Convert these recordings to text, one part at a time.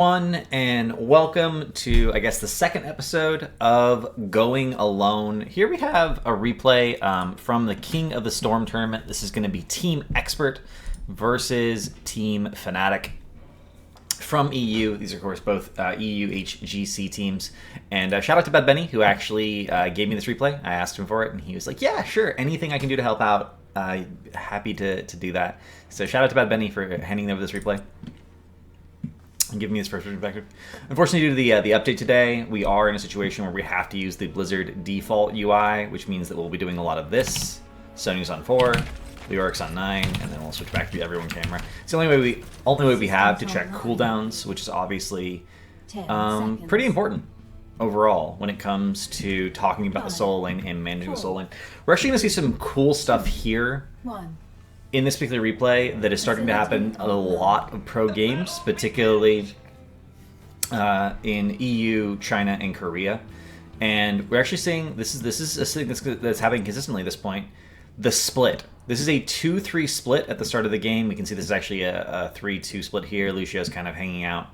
And welcome to, I guess, the second episode of Going Alone. Here we have a replay from the King of the Storm tournament. This is going to be Team Expert versus Team Fnatic from EU. These are, of course, both EU HGC teams. And shout out to Bad Benny, who actually gave me this replay. I asked him for it, and he was like, yeah, sure, anything I can do to help out. Happy to do that. So shout out to Bad Benny for handing over this replay and giving me this first perspective. Unfortunately, due to the update today, we are in a situation where we have to use the Blizzard default UI, which means that we'll be doing a lot of this. Sonya's on 4, Leoric's on 9, and then we'll switch back to the everyone camera. It's the only way we have to check cooldowns, which is obviously pretty important overall when it comes to talking about the solo lane and managing the solo lane. We're actually going to see some cool stuff here in this particular replay that is starting to happen a lot of pro games, particularly in EU, China, and Korea. And we're actually seeing this is a thing that's happening consistently at this point. The split. This is a 2-3 split at the start of the game. We can see this is actually a 3-2 split here. Lucio's kind of hanging out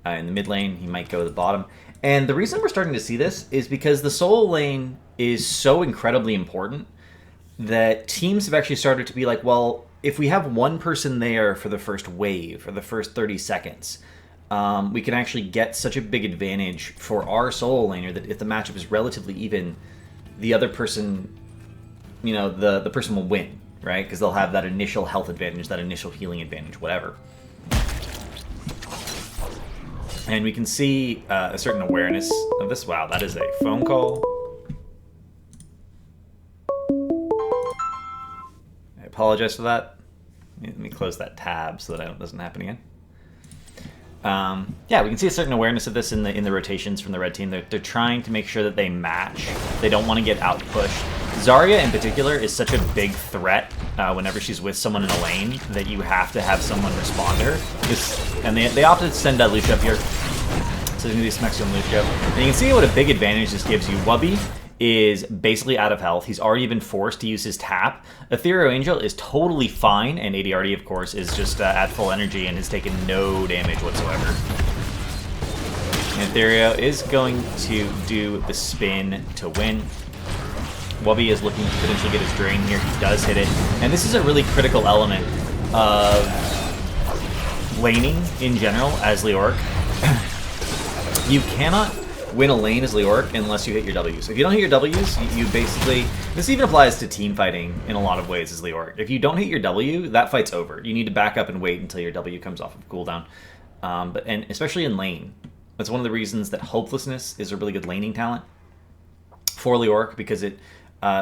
in the mid lane. He might go to the bottom. And the reason we're starting to see this is because the solo lane is so incredibly important that teams have actually started to be like, well, if we have one person there for the first wave or the first 30 seconds, we can actually get such a big advantage for our solo laner that if the matchup is relatively even, the other person, you know, the person will win, right? Because they'll have that initial health advantage, that initial healing advantage, whatever. And we can see a certain awareness of this. Wow, that is a phone call. Apologize for that. Let me close that tab so that it doesn't happen again. Yeah, we can see a certain awareness of this in the rotations from the red team. They're trying to make sure that they match. They don't want to get out pushed. Zarya in particular is such a big threat whenever she's with someone in a lane that you have to have someone respond to her. And they opted to send Lucio up here. So there's going to be smacks on Lucio. And you can see what a big advantage this gives you. Wubby is basically out of health. He's already been forced to use his tap. Ethereal Angel is totally fine, and ADRD, of course, is just at full energy and has taken no damage whatsoever. And Ethereal is going to do the spin to win. Wubby is looking to potentially get his drain here. He does hit it. And this is a really critical element of laning in general as Leoric. You cannot win a lane as Leoric unless you hit your W's. If you don't hit your W's, you basically... This even applies to team fighting in a lot of ways as Leoric. If you don't hit your W, that fight's over. You need to back up and wait until your W comes off of cooldown. And especially in lane. That's one of the reasons that Hopelessness is a really good laning talent for Leoric, because it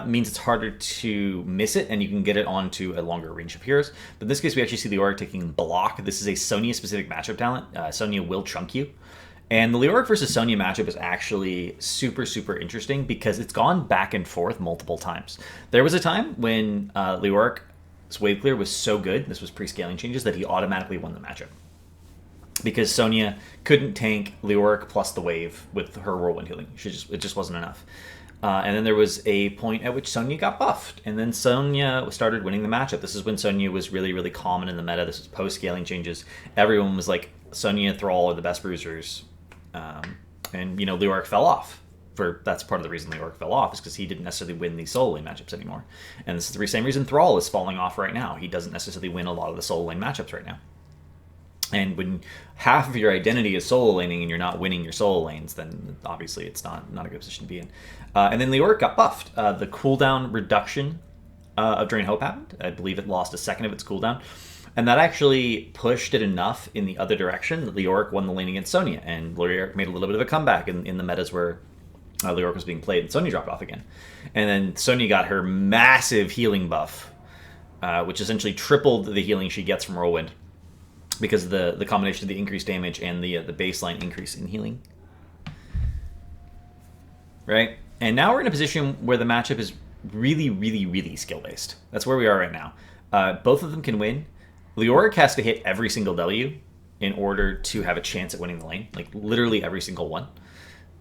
means it's harder to miss it and you can get it onto a longer range of heroes. But in this case, we actually see Leoric taking block. This is a Sonya-specific matchup talent. Sonya will chunk you. And the Leoric versus Sonya matchup is actually super, super interesting because it's gone back and forth multiple times. There was a time when Leoric's wave clear was so good, this was pre-scaling changes, that he automatically won the matchup. Because Sonya couldn't tank Leoric plus the wave with her whirlwind healing. It just wasn't enough. And then there was a point at which Sonya got buffed, and then Sonya started winning the matchup. This is when Sonya was really, really common in the meta. This was post-scaling changes. Everyone was like, Sonya, Thrall are the best bruisers. And, you know, Leoric fell off. That's part of the reason Leoric fell off, is because he didn't necessarily win the solo lane matchups anymore. And this is the same reason Thrall is falling off right now. He doesn't necessarily win a lot of the solo lane matchups right now. And when half of your identity is solo laning and you're not winning your solo lanes, then obviously it's not a good position to be in. And then Leoric got buffed. The cooldown reduction of Drain Hope happened. I believe it lost a second of its cooldown. And that actually pushed it enough in the other direction that Leoric won the lane against Sonya. And Leoric made a little bit of a comeback in the metas where Leoric was being played and Sonya dropped off again. And then Sonya got her massive healing buff, which essentially tripled the healing she gets from Whirlwind, because of the combination of the increased damage and the baseline increase in healing. Right? And now we're in a position where the matchup is really, really, really skill-based. That's where we are right now. Both of them can win. Leoric has to hit every single W in order to have a chance at winning the lane. Like, literally every single one.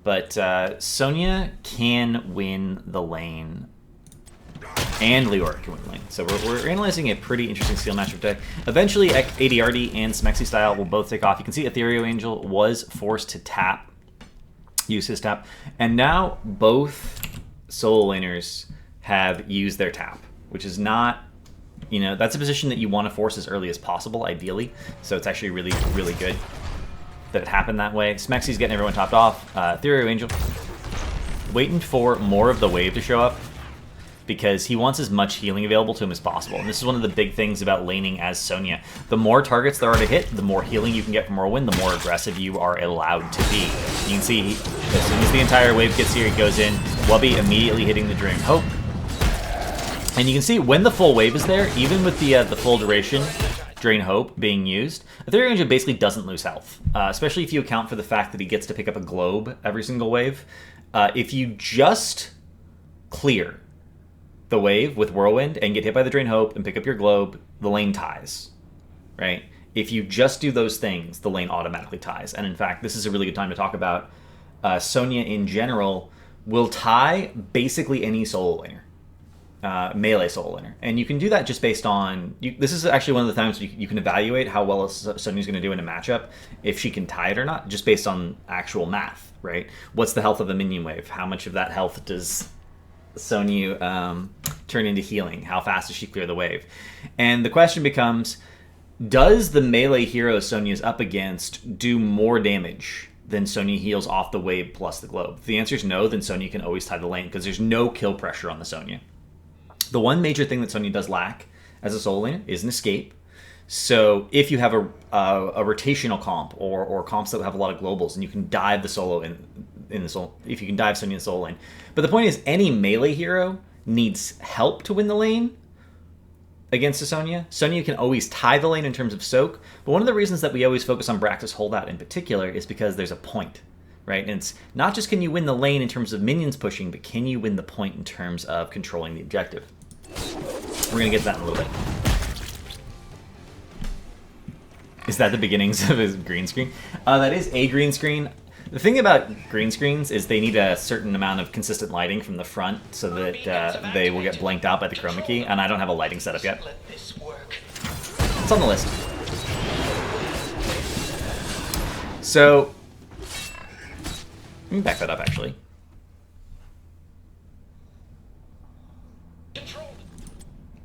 But Sonya can win the lane. and Leoric can win the lane. So we're analyzing a pretty interesting skill matchup today. Eventually, ADRD and Smexy style will both take off. You can see Ethereal Angel was forced to tap, use his tap, and now both solo laners have used their tap, which is not, you know, that's a position that you want to force as early as possible, ideally. So it's actually really, really good that it happened that way. Smexy's getting everyone topped off. Ethereal Angel waiting for more of the wave to show up because he wants as much healing available to him as possible. And this is one of the big things about laning as Sonya. The more targets there are to hit, the more healing you can get from Whirlwind, the more aggressive you are allowed to be. You can see, as soon as the entire wave gets here, he goes in, Wubby immediately hitting the Drain Hope. And you can see when the full wave is there, even with the full duration Drain Hope being used, Ethereal Angel basically doesn't lose health, especially if you account for the fact that he gets to pick up a globe every single wave. If you just clear the wave with Whirlwind and get hit by the Drain Hope and pick up your globe, the lane ties, right? If you just do those things, the lane automatically ties. And in fact, this is a really good time to talk about Sonya in general will tie basically any solo laner, melee solo laner. And you can do that just based on, this is actually one of the times you can evaluate how well Sonya's going to do in a matchup, if she can tie it or not, just based on actual math, right? What's the health of the minion wave? How much of that health does Sonya turn into healing? How fast does she clear the wave? And the question becomes, does the melee hero Sonya's up against do more damage than Sonya heals off the wave plus the globe? If the answer is no, then Sonya can always tie the lane because there's no kill pressure on the Sonya. The one major thing that Sonya does lack as a solo laner is an escape. So if you have a rotational comp or comps that have a lot of globals, and you can dive the solo in the solo, if you can dive Sonya in the solo lane. But the point is, any melee hero needs help to win the lane against a Sonya. Sonya can always tie the lane in terms of soak, but one of the reasons that we always focus on Braxis Holdout in particular is because there's a point, right? And it's not just can you win the lane in terms of minions pushing, but can you win the point in terms of controlling the objective? We're going to get to that in a little bit. Is that the beginnings of his green screen? That is a green screen. The thing about green screens is they need a certain amount of consistent lighting from the front so that they will get blanked out by the chroma key, and I don't have a lighting setup yet. It's on the list. So, let me back that up actually.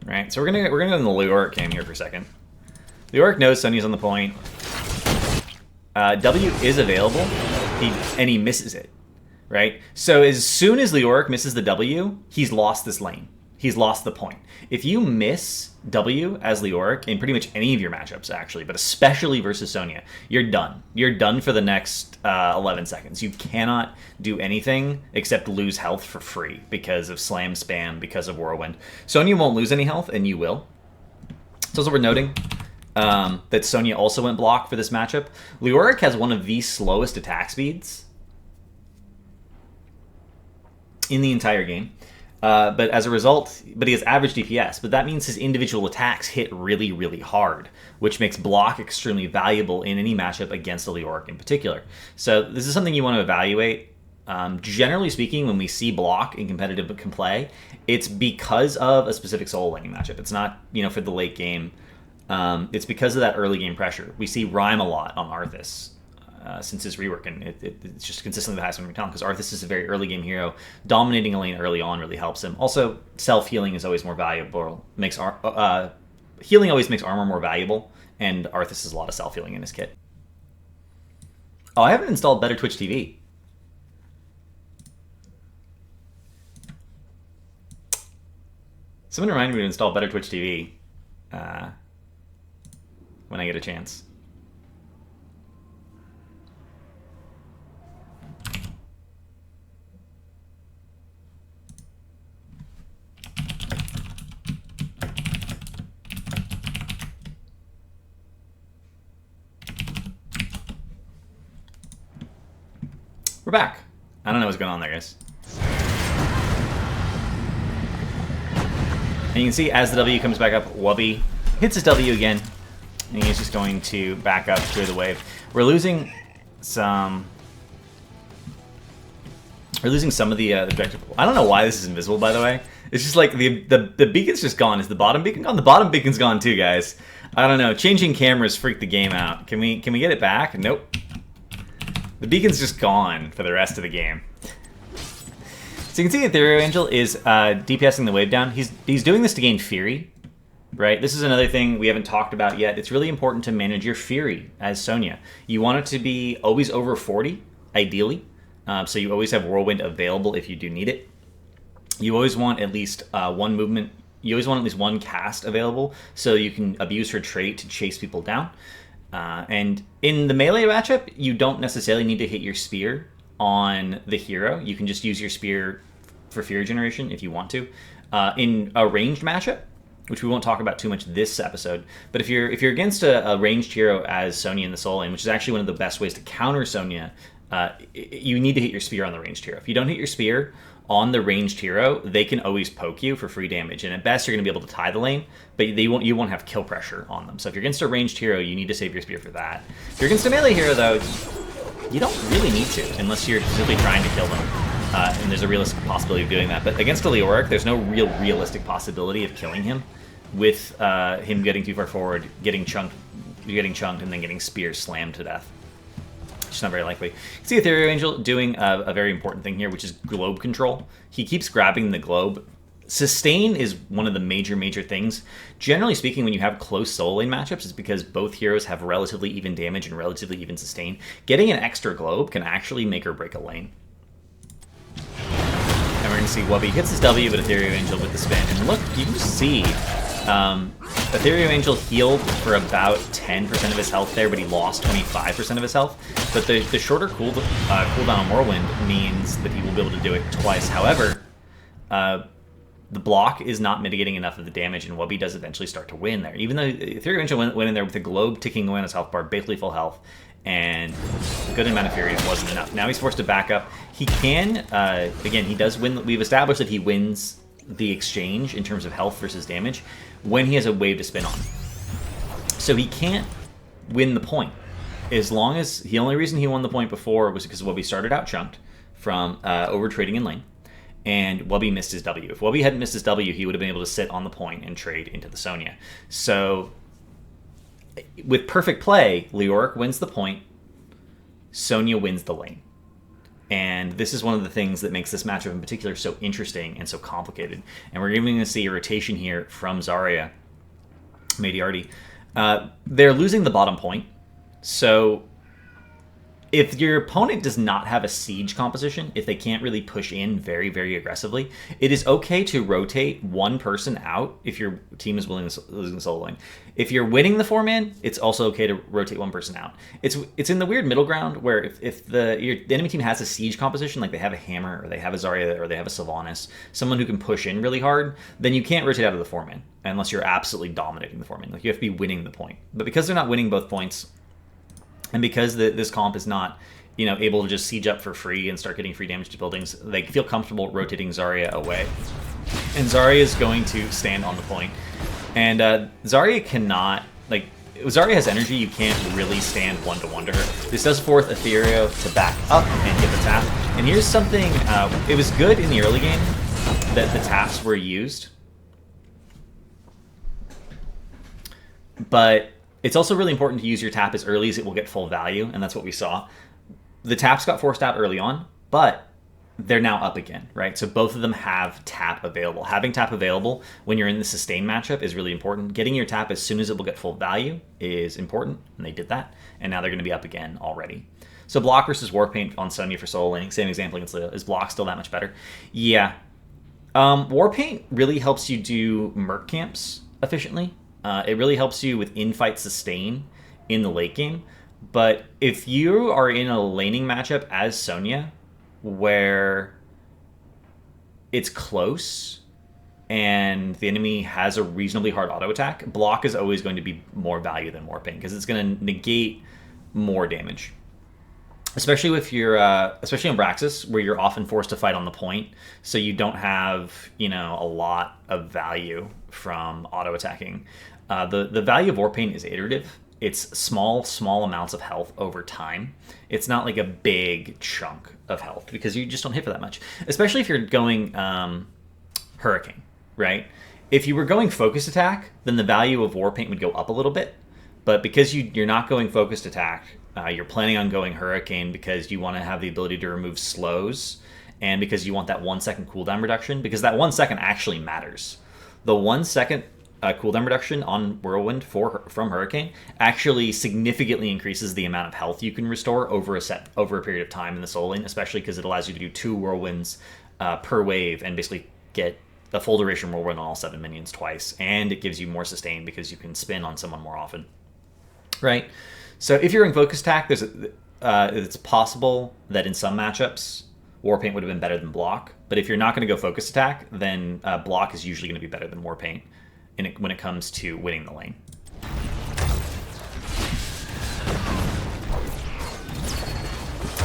Right, so we're gonna go in the Leoric game here for a second. Leoric knows Sonya's on the point. W is available, and he misses it, right? So as soon as Leoric misses the W, he's lost this lane. He's lost the point. If you miss W as Leoric in pretty much any of your matchups, actually, but especially versus Sonya, you're done. You're done for the next 11 seconds. You cannot do anything except lose health for free because of slam spam, because of Whirlwind. Sonya won't lose any health, and you will. It's also worth noting that Sonya also went block for this matchup. Leoric has one of the slowest attack speeds in the entire game. But as a result, he has average DPS, but that means his individual attacks hit really, really hard, which makes block extremely valuable in any matchup against a Leoric in particular. So this is something you want to evaluate. Generally speaking, when we see block in competitive play, it's because of a specific solo laning matchup. It's not, for the late game. It's because of that early game pressure. We see Rhyme a lot on Arthas. Since his rework, and it's just consistently the highest winning talent because Arthas is a very early game hero. Dominating a lane early on really helps him. Also, self-healing is always more valuable. Healing always makes armor more valuable, and Arthas has a lot of self-healing in his kit. Oh, I haven't installed Better Twitch TV. Someone reminded me to install Better Twitch TV when I get a chance. We're back. I don't know what's going on there, guys. And you can see as the W comes back up, Wubby hits his W again, and he's just going to back up, clear the wave. We're losing some of the objective. I don't know why this is invisible, by the way. It's just like the beacon's just gone. Is the bottom beacon gone? The bottom beacon's gone too, guys. I don't know. Changing cameras freaked the game out. Can we get it back? Nope. The beacon's just gone for the rest of the game. So you can see Ethereal Angel is DPSing the wave down. He's doing this to gain Fury, right? This is another thing we haven't talked about yet. It's really important to manage your Fury as Sonya. You want it to be always over 40, ideally. So you always have Whirlwind available if you do need it. You always want at least one movement. You always want at least one cast available so you can abuse her trait to chase people down. And in the melee matchup, you don't necessarily need to hit your spear on the hero. You can just use your spear for Fury generation if you want to. In a ranged matchup, which we won't talk about too much this episode, but if you're against a ranged hero as Sonya in the Soul Lane, which is actually one of the best ways to counter Sonya, you need to hit your spear on the ranged hero. If you don't hit your spear on the ranged hero, they can always poke you for free damage, and at best you're going to be able to tie the lane, but you won't have kill pressure on them. So if you're against a ranged hero, you need to save your spear for that. If you're against a melee hero, though, you don't really need to, unless you're simply trying to kill them, and there's a realistic possibility of doing that. But against a Leoric, there's no realistic possibility of killing him with him getting too far forward, getting chunked, and then getting spear slammed to death. It's not very likely. You see Ethereal Angel doing a very important thing here, which is globe control. He keeps grabbing the globe. Sustain is one of the major things. Generally speaking, when you have close soul lane matchups, it's because both heroes have relatively even damage and relatively even sustain. Getting an extra globe can actually make or break a lane. And we're going to see Wubby hits his W, but Ethereal Angel with the spin. And look, you can just see Ethereal Angel healed for about 10% of his health there, but he lost 25% of his health. But the shorter cooldown on Whirlwind means that he will be able to do it twice. However, the block is not mitigating enough of the damage, and Wubby does eventually start to win there. Even though Ethereal Angel went in there with the globe ticking away on his health bar, basically full health, and a good amount of Fury, it wasn't enough. Now he's forced to back up. He can, again, he does win. We've established that he wins the exchange in terms of health versus damage when he has a wave to spin on. So he can't win the point. As long as, the only reason he won the point before was because Wubby started out chunked from over trading in lane, and Wubby missed his W. If Wubby hadn't missed his W, he would have been able to sit on the point and trade into the Sonya. So with perfect play, Leoric wins the point, Sonya wins the lane. And this is one of the things that makes this matchup in particular so interesting and so complicated. And we're even going to see a rotation here from Zarya, Mediarty. They're losing the bottom point. So if your opponent does not have a siege composition, if they can't really push in very aggressively, it is okay to rotate one person out if your team is losing the solo lane. If you're winning the 4-man, it's also okay to rotate one person out. It's in the weird middle ground where if the enemy team has a siege composition, like they have a Hammer, or they have a Zarya, or they have a Sylvanas, someone who can push in really hard, then you can't rotate out of the 4-man unless you're absolutely dominating the 4-man. Like, you have to be winning the point. But because they're not winning both points, and because this comp is not, able to just siege up for free and start getting free damage to buildings, they feel comfortable rotating Zarya away. And Zarya is going to stand on the point. And Zarya cannot, Zarya has energy, you can't really stand one-to-one to her. This does force Ethereal to back up and get the tap. And here's something, it was good in the early game that the taps were used. But it's also really important to use your tap as early as it will get full value, and that's what we saw. The taps got forced out early on, but they're now up again, right? So both of them have tap available. Having tap available when you're in the sustain matchup is really important. Getting your tap as soon as it will get full value is important, and they did that, and now they're going to be up again already. So block versus Warpaint on Sonya for solo laning, same example against Leo. Is block still that much better? Yeah. Warpaint really helps you do merc camps efficiently. It really helps you with in-fight sustain in the late game. But if you are in a laning matchup as Sonya, where it's close and the enemy has a reasonably hard auto attack, block is always going to be more value than Warpaint because it's going to negate more damage. Especially if you're, especially on Braxis, where you're often forced to fight on the point, so you don't have, a lot of value from auto attacking. The value of Warpaint is iterative. It's small amounts of health over time. It's not like a big chunk of health because you just don't hit for that much. Especially if you're going Hurricane, right? If you were going focused attack, then the value of Warpaint would go up a little bit. But because you're not going focused attack, you're planning on going Hurricane because you want to have the ability to remove slows, and because you want that 1 second cooldown reduction, because that 1 second actually matters. The 1 second cooldown reduction on Whirlwind from Hurricane actually significantly increases the amount of health you can restore over a period of time in the Soul Lane, especially because it allows you to do 2 Whirlwinds per wave and basically get a full duration Whirlwind on all 7 minions twice, and it gives you more sustain because you can spin on someone more often. Right? So if you're in focus attack, it's possible that in some matchups, Warpaint would have been better than block. But if you're not going to go focus attack, then block is usually going to be better than Warpaint when it comes to winning the lane.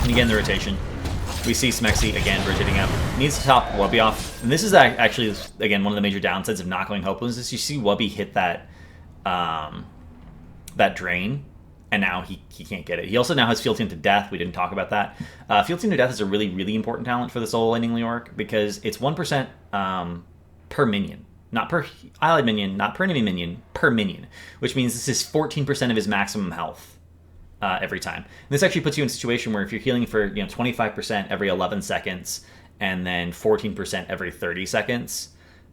And again, the rotation. We see Smexy again rotating up. Needs to top Wubby off. And this is actually, again, one of the major downsides of not going hopeless is you see Wubby hit that that drain, and now he can't get it. He also now has Field Team to Death. We didn't talk about that. Field Team to Death is a really, really important talent for the solo laning Leoric because it's 1% per minion. Not per allied minion, not per enemy minion, per minion. Which means this is 14% of his maximum health every time. And this actually puts you in a situation where if you're healing for 25% every 11 seconds and then 14% every 30 seconds,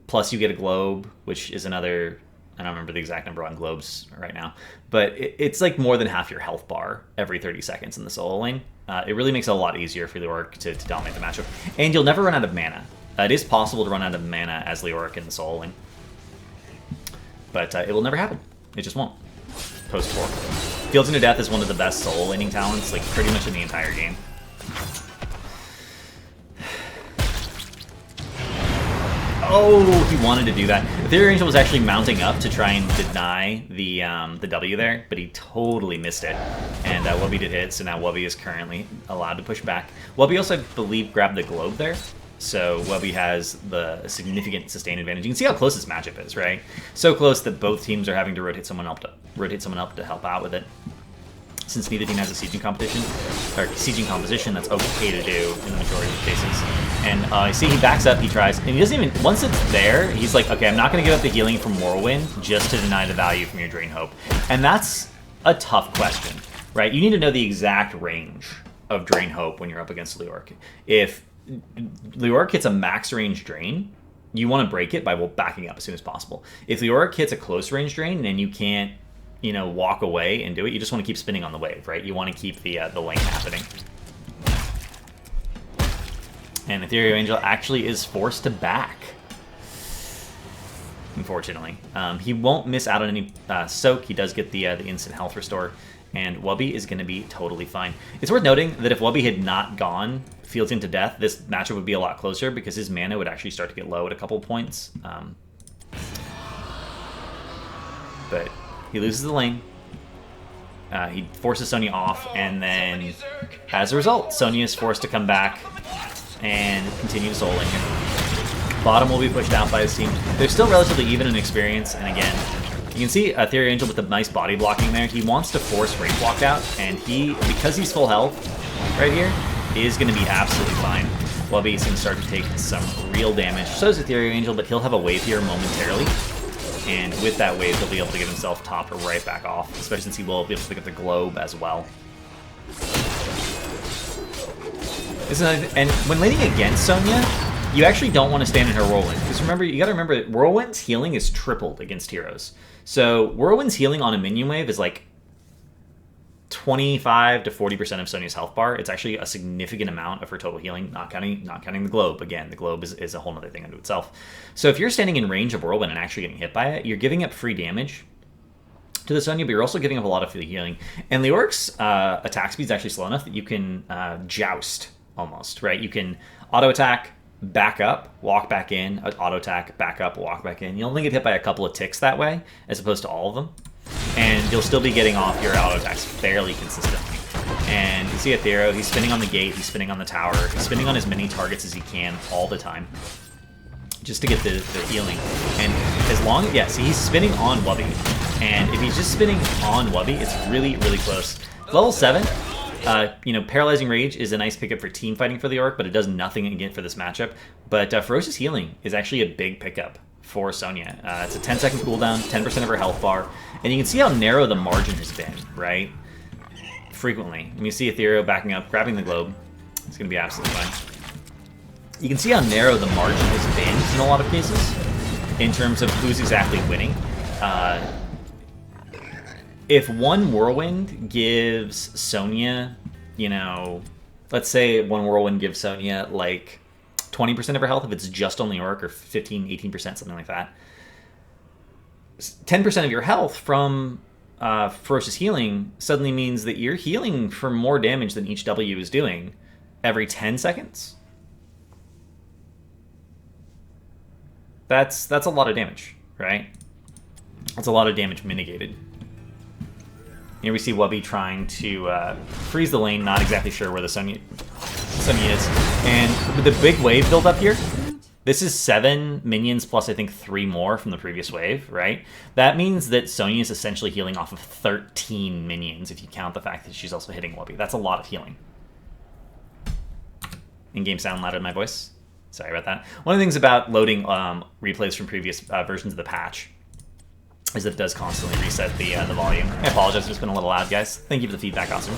plus you get a globe, which is another... I don't remember the exact number on globes right now, but it's like more than half your health bar every 30 seconds in the solo lane. It really makes it a lot easier for Leoric to dominate the matchup. And you'll never run out of mana. It is possible to run out of mana as Leoric in the solo lane. But it will never happen. It just won't. Post 4. Fields into Death is one of the best solo laning talents, like pretty much in the entire game. Oh, he wanted to do that. Ethereal Angel was actually mounting up to try and deny the W there, but he totally missed it. And Wubby did hit, so now Wubby is currently allowed to push back. Wubby also, I believe, grabbed the globe there, so Wubby has the significant sustain advantage. You can see how close this matchup is, right? So close that both teams are having to rotate someone up to help out with it. Since neither team has a sieging competition, or sieging composition, that's okay to do in the majority of cases. And I see he backs up, he tries, and he doesn't even, once it's there, he's like, okay, I'm not going to give up the healing from Whirlwind just to deny the value from your Drain Hope. And that's a tough question, right? You need to know the exact range of Drain Hope when you're up against Leoric. If Leoric hits a max range Drain, you want to break it by backing up as soon as possible. If Leoric hits a close range Drain and you can't, walk away and do it, you just want to keep spinning on the wave, right? You want to keep the lane happening. And Ethereal Angel actually is forced to back, unfortunately. He won't miss out on any soak. He does get the instant health restore, and Wubby is going to be totally fine. It's worth noting that if Wubby had not gone Field Team to Death, this matchup would be a lot closer because his mana would actually start to get low at a couple points. But he loses the lane. He forces Sonya off, and then as a result, Sonya is forced to come back and continue to solo lane here. Bottom will be pushed out by his team. They're still relatively even in experience, and again, you can see Ethereal Angel with the nice body blocking there. He wants to force range walk out, and because he's full health right here, is going to be absolutely fine. Wubby is going to start to take some real damage. So is Ethereal Angel, but he'll have a wave here momentarily. And with that wave, he'll be able to get himself topped right back off, especially since he will be able to pick up the globe as well. And when laning against Sonya, you actually don't want to stand in her Whirlwind. Because remember, you gotta remember, Whirlwind's healing is tripled against heroes. So Whirlwind's healing on a minion wave is like 25 to 40% of Sonya's health bar. It's actually a significant amount of her total healing, not counting the globe. Again, the globe is a whole other thing unto itself. So if you're standing in range of Whirlwind and actually getting hit by it, you're giving up free damage to the Sonya, but you're also giving up a lot of free healing. And Leoric's attack speed is actually slow enough that you can joust almost, right? You can auto attack, back up, walk back in, auto attack, back up, walk back in. You only get hit by a couple of ticks that way, as opposed to all of them. And you'll still be getting off your auto attacks fairly consistently. And you see Ethereal, he's spinning on the gate, he's spinning on the tower, he's spinning on as many targets as he can all the time, just to get the healing. And as long as, yeah, see, he's spinning on Wubby. And if he's just spinning on Wubby, it's really, really close. Level 7, You know, Paralyzing Rage is a nice pickup for team fighting for Leoric, but it does nothing again for this matchup. But Ferocious Healing is actually a big pickup for Sonya. It's a 10-second cooldown, 10% of her health bar, and you can see how narrow the margin has been, right? Frequently. And you see Ethereal backing up, grabbing the globe. It's going to be absolutely fine. You can see how narrow the margin has been in a lot of cases in terms of who's exactly winning. If one Whirlwind gives Sonya, you know, let's say one Whirlwind gives Sonya like 20% of her health if it's just on Leoric, or 15, 18%, something like that. 10% of your health from Ferocious Healing suddenly means that you're healing for more damage than each W is doing every 10 seconds. That's a lot of damage, right? That's a lot of damage mitigated. Here we see Wubby trying to freeze the lane, not exactly sure where the Sonya is. And with the big wave build up here, this is 7 minions plus I think 3 more from the previous wave, right? That means that Sonya is essentially healing off of 13 minions if you count the fact that she's also hitting Wubby. That's a lot of healing. In-game sound louder than my voice. Sorry about that. One of the things about loading replays from previous versions of the patch is that it does constantly reset the volume. I apologize, it's been a little loud, guys. Thank you for the feedback, awesome.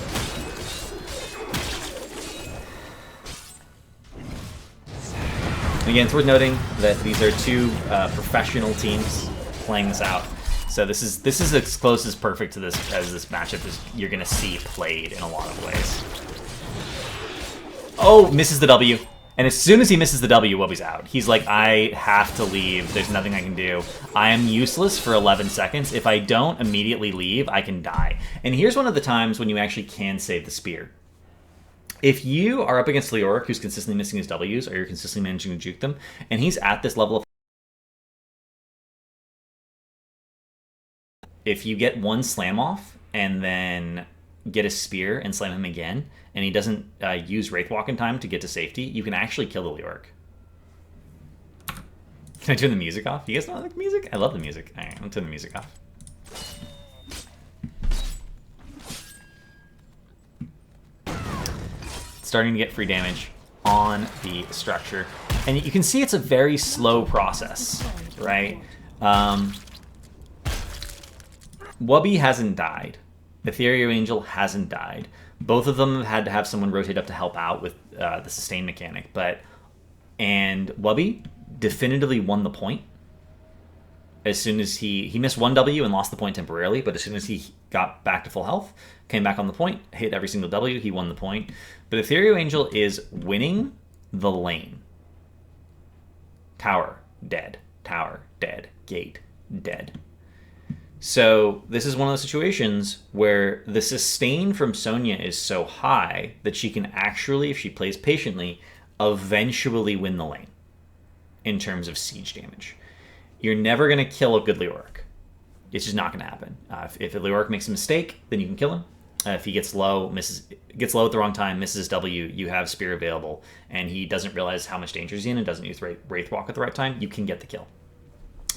And again, it's worth noting that these are 2 professional teams playing this out. So this is as close as perfect to this as this matchup as you're gonna see played in a lot of ways. Oh, misses the W. And as soon as he misses the W, Wubby's out. He's like, I have to leave. There's nothing I can do. I am useless for 11 seconds. If I don't immediately leave, I can die. And here's one of the times when you actually can save the spear. If you are up against Leoric, who's consistently missing his Ws, or you're consistently managing to juke them, and he's at this level of... If you get one slam off, and then get a spear and slam him again, and he doesn't use Wraithwalk in time to get to safety, you can actually kill the Leoric. Can I turn the music off? You guys don't like music? I love the music. All right, I'll turn the music off. Starting to get free damage on the structure. And you can see it's a very slow process, right? Wubby hasn't died. Ethereal Angel hasn't died. Both of them have had to have someone rotate up to help out with the sustain mechanic. And Wubby definitively won the point. As soon as he missed one W and lost the point temporarily, but as soon as he got back to full health, came back on the point, hit every single W, he won the point. But Ethereal Angel is winning the lane. Tower, dead. Tower, dead. Gate, dead. So this is one of those situations where the sustain from Sonya is so high that she can actually, if she plays patiently, eventually win the lane in terms of siege damage. You're never going to kill a good Leoric. It's just not going to happen. If a Leoric makes a mistake, then you can kill him. If he gets low at the wrong time, misses W, you have Spear available, and he doesn't realize how much danger he's in and doesn't use Wraithwalk at the right time, you can get the kill.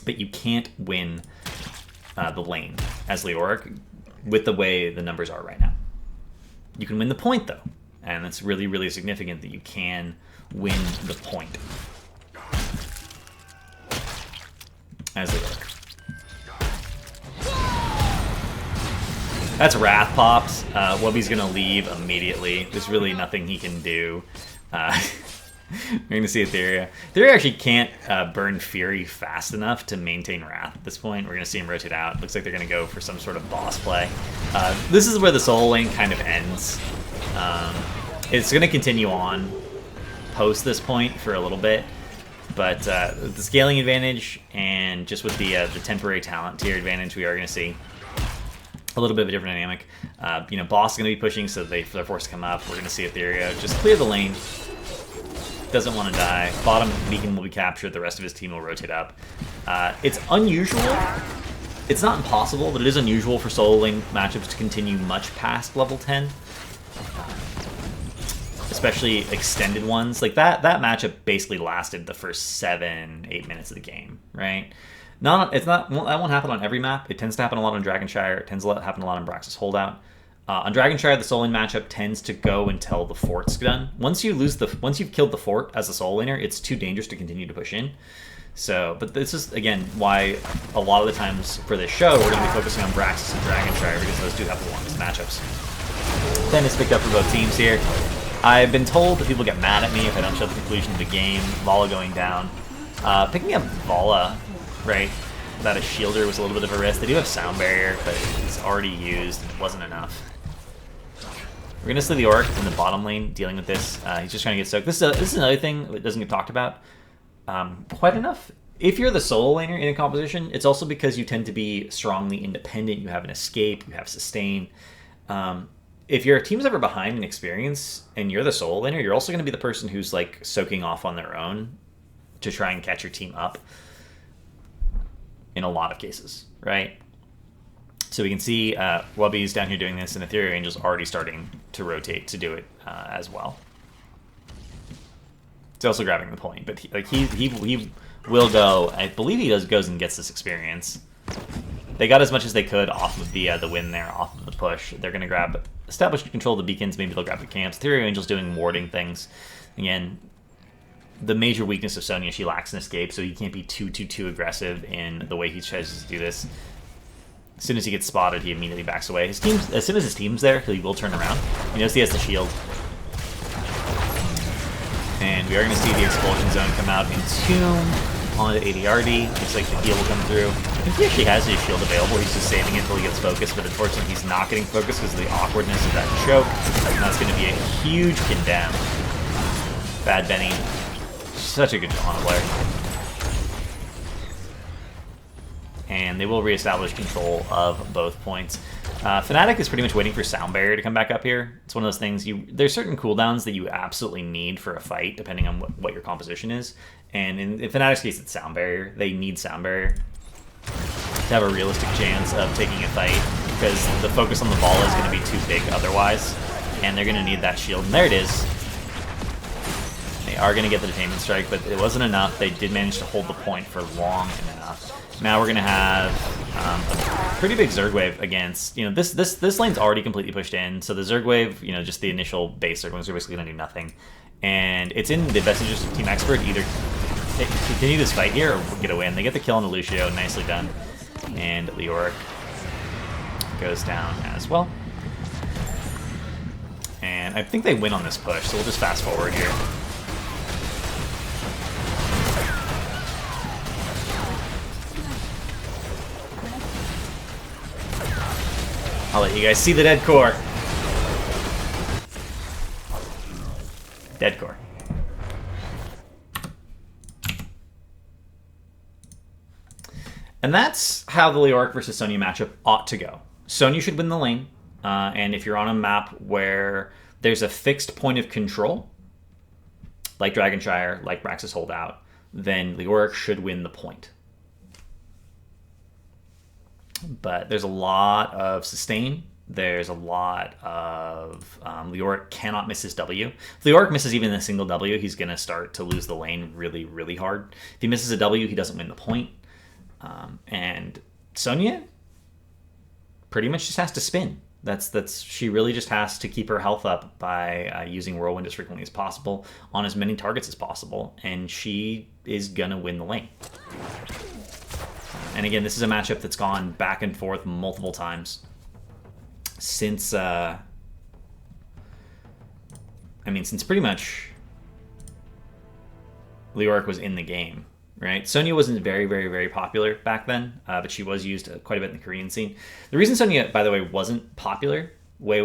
But you can't win the lane as Leoric with the way the numbers are right now. You can win the point, though, and it's really, really significant that you can win the point as Leoric. That's Wrath pops. Wubby's gonna leave immediately. There's really nothing he can do. We're gonna see Etheria. Etheria actually can't burn Fury fast enough to maintain Wrath at this point. We're gonna see him rotate out. Looks like they're gonna go for some sort of boss play. This is where the solo lane kind of ends. It's gonna continue on post this point for a little bit, but the scaling advantage and just with the temporary talent tier advantage, we are gonna see a little bit of a different dynamic. Boss is going to be pushing, so they're forced to come up. We're going to see Etheria just clear the lane. Doesn't want to die. Bottom beacon will be captured. The rest of his team will rotate up. It's unusual. It's not impossible, but it is unusual for solo lane matchups to continue much past level 10. Especially extended ones. Like that matchup basically lasted the first 7-8 minutes of the game, right? That won't happen on every map. It tends to happen a lot on Dragonshire. It tends to happen a lot on Braxis Holdout. On Dragonshire, the Soul Lane matchup tends to go until the fort's done. Once you've killed the fort as a Soul Laner, it's too dangerous to continue to push in. So, but this is, again, why a lot of the times for this show, we're going to be focusing on Braxis and Dragonshire, because those do have the longest matchups. 10 is picked up for both teams here. I've been told that people get mad at me if I don't show the conclusion of the game. Vala going down. Picking up Vala, right, without a shielder was a little bit of a risk. They do have Sound Barrier, but it's already used, and it wasn't enough. We're going to see Leoric in the bottom lane dealing with this. He's just trying to get soaked. This is another thing that doesn't get talked about quite enough. If you're the solo laner in a composition, it's also because you tend to be strongly independent. You have an escape, you have sustain. If your team's ever behind in experience and you're the solo laner, you're also going to be the person who's like soaking off on their own to try and catch your team up in a lot of cases, right? So we can see Wubby's down here doing this, and Ethereal Angel's already starting to rotate to do it as well. He's also grabbing the point, but he will go. I believe he goes and gets this experience. They got as much as they could off of the win there, off of the push. They're going to establish control of the beacons. Maybe they'll grab the camps. Ethereal Angel's doing warding things. Again, the major weakness of Sonya, she lacks an escape, so he can't be too aggressive in the way he tries to do this. As soon as he gets spotted, he immediately backs away. As soon as his team's there, he will turn around. He knows he has the shield. And we are going to see the Expulsion Zone come out in Tomb onto ADRD. Looks like the heal will come through. I think he actually has his shield available. He's just saving it until he gets focused, but unfortunately he's not getting focused because of the awkwardness of that choke. And that's going to be a huge condemn. Bad Benny. Such a good Johanna player. And they will reestablish control of both points. Fnatic is pretty much waiting for Sound Barrier to come back up here. It's one of those things, there's certain cooldowns that you absolutely need for a fight, depending on what your composition is. And in Fnatic's case, it's Sound Barrier. They need Sound Barrier to have a realistic chance of taking a fight, because the focus on the ball is going to be too big otherwise, and they're going to need that shield. And there it is. They are going to get the Detainment Strike, but it wasn't enough. They did manage to hold the point for long enough. Now we're going to have a pretty big Zerg wave against, this lane's already completely pushed in, so the Zerg wave, just the initial base Zerg ones are basically going to do nothing. And it's in the best interest of Team Expert either continue this fight here or get a win. They get the kill on the Lucio, nicely done. And Leoric goes down as well. And I think they win on this push, so we'll just fast forward here. I'll let you guys see the dead core. Dead core. And that's how the Leoric versus Sonya matchup ought to go. Sonya should win the lane, and if you're on a map where there's a fixed point of control, like Dragonshire, like Braxis Holdout, then Leoric should win the point. But there's a lot of sustain. There's a lot of... Leoric cannot miss his W. If Leoric misses even a single W, he's going to start to lose the lane really, really hard. If he misses a W, he doesn't win the point. And Sonya pretty much just has to spin. She really just has to keep her health up by using Whirlwind as frequently as possible on as many targets as possible, and she is going to win the lane. And again, this is a matchup that's gone back and forth multiple times since, since pretty much Leoric was in the game, right? Sonya wasn't very, very, very popular back then, but she was used quite a bit in the Korean scene. The reason Sonya, by the way, wasn't popular way